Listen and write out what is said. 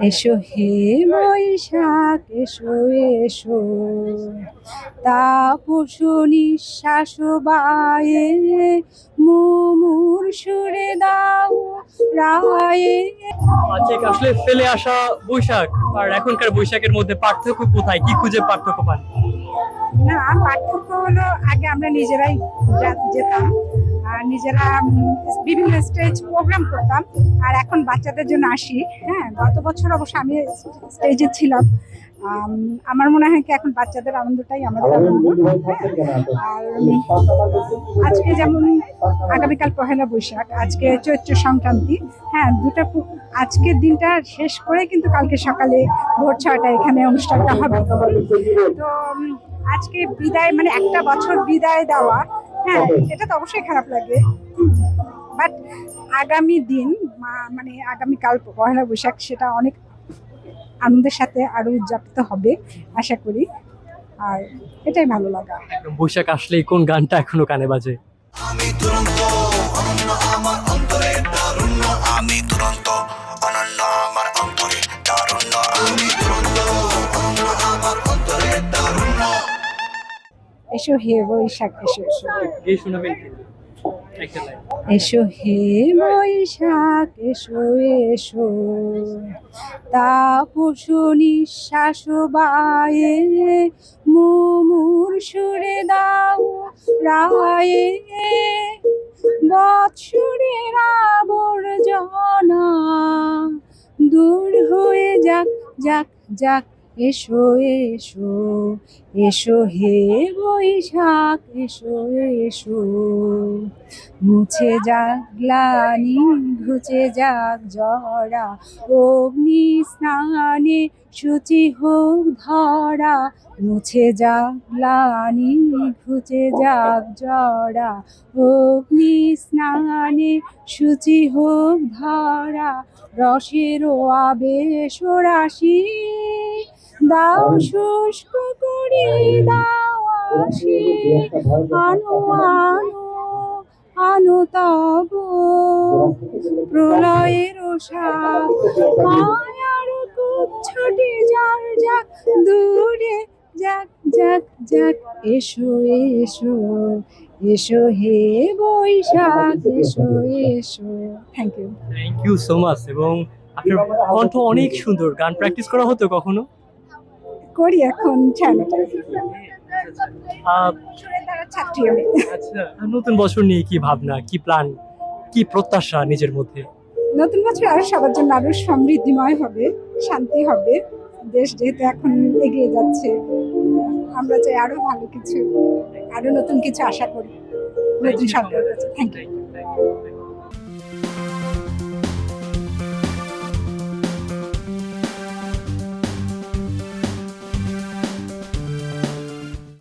এসো হে বৈশাখ এসো এসো, তাপসো নিঃশ্বাস বায়ে, মুমুর সুরে দাও রায়ে। আচ্ছা, আসলে ফেলে আসা বৈশাখ আর এখনকার বৈশাখের মধ্যে পার্থক্য কোথায়? কি খুঁজে পার্থক্য পান? না, পার্থক্য হলো আগে আমরা নিজেরাই যেতাম আর নিজেরা বিভিন্ন স্টেজ প্রোগ্রাম করতাম, আর এখন বাচ্চাদের জন্য আসি। হ্যাঁ, গত বছর অবশ্য আমি স্টেজে ছিলাম। আমার মনে হয় কি এখন বাচ্চাদের আনন্দটাই আমাদের আনন্দ। আর আজকে যেমন আগামীকাল পহেলা বৈশাখ, আজকে চৈত্র সংক্রান্তি। হ্যাঁ, আজকের দিনটা শেষ করে কিন্তু কালকে সকালে ভোর 6টায় এখানে অনুষ্ঠানটা হবে। তো আজকে বিদায়, মানে একটা বছর বিদায় দেওয়া, হ্যাঁ এটা তো অবশ্যই খারাপ লাগে। বাট আগামী দিন মানে আগামীকাল পহেলা বৈশাখ, সেটা অনেক আনন্দের সাথে আরো উদযাপিত হবে আশা করি। আর এটাই ভালো লাগা। বৈশাখ আসলেই কোন গানটা এখনো কানে বাজে? আমি দুরন্ত অনন্য আমার অন্তরে তারুণ্য, আমি দুরন্ত অনন্য আমার অন্তরে তারুণ্য, আমি দুরন্ত অনন্য আমার অন্তরে তারুণ্য। এসো হে বৈশাখ এসো এসো, গিয়ে শোনাবেন কি? একটা লাইন। এসো হে বৈশাখ এসো এসো, তাপসো নিঃশ্বাস বায়ে, মুমুর সুরে দাও রায়ে, বৎসরের আবর্জনা দূর হয়ে যাক যাক যাক, এসো এসো, এসো হে বৈশাখ এসো এসো, মুছে যাক গ্লানি ঘুচে যাক জরা, অগ্নি স্নানে শুচি হোক ধরা, মুছে যাক গ্লানি ঘুচে যাক জরা, অগ্নি স্নানে শুচি হোক ধরা, রসের আবেশ রাশি দাও শুষ্ক করি দাও আসি, আনো আনো আনো তব প্রলয়ের সাপ, মায়ার কুচ্ছটি যার যাক দূরে যাক যাক যাক, এসো এসো, এসো হে বৈশাখ এসো এসো। Thank you. Thank you so much. এবং আপনার কণ্ঠ অনেক সুন্দর। গান প্র্যাকটিস করা হতো কখনো? করি এখন চ্যানেলটা। আহ, ছাত্রী আমি। আচ্ছা, নতুন বছর নিয়ে কি ভাবনা, কি প্ল্যান, কি প্রত্যাশা নিজের মধ্যে? নতুন বছর আরো সবার জন্য আরো সমৃদ্ধিময় হবে, শান্তি হবে। দেশ যেহেতু এখন এগিয়ে যাচ্ছে, আমরা চাই আরো ভালো কিছু, আরো নতুন কিছু আশা করি নতুন সরকারের কাছে। Thank you.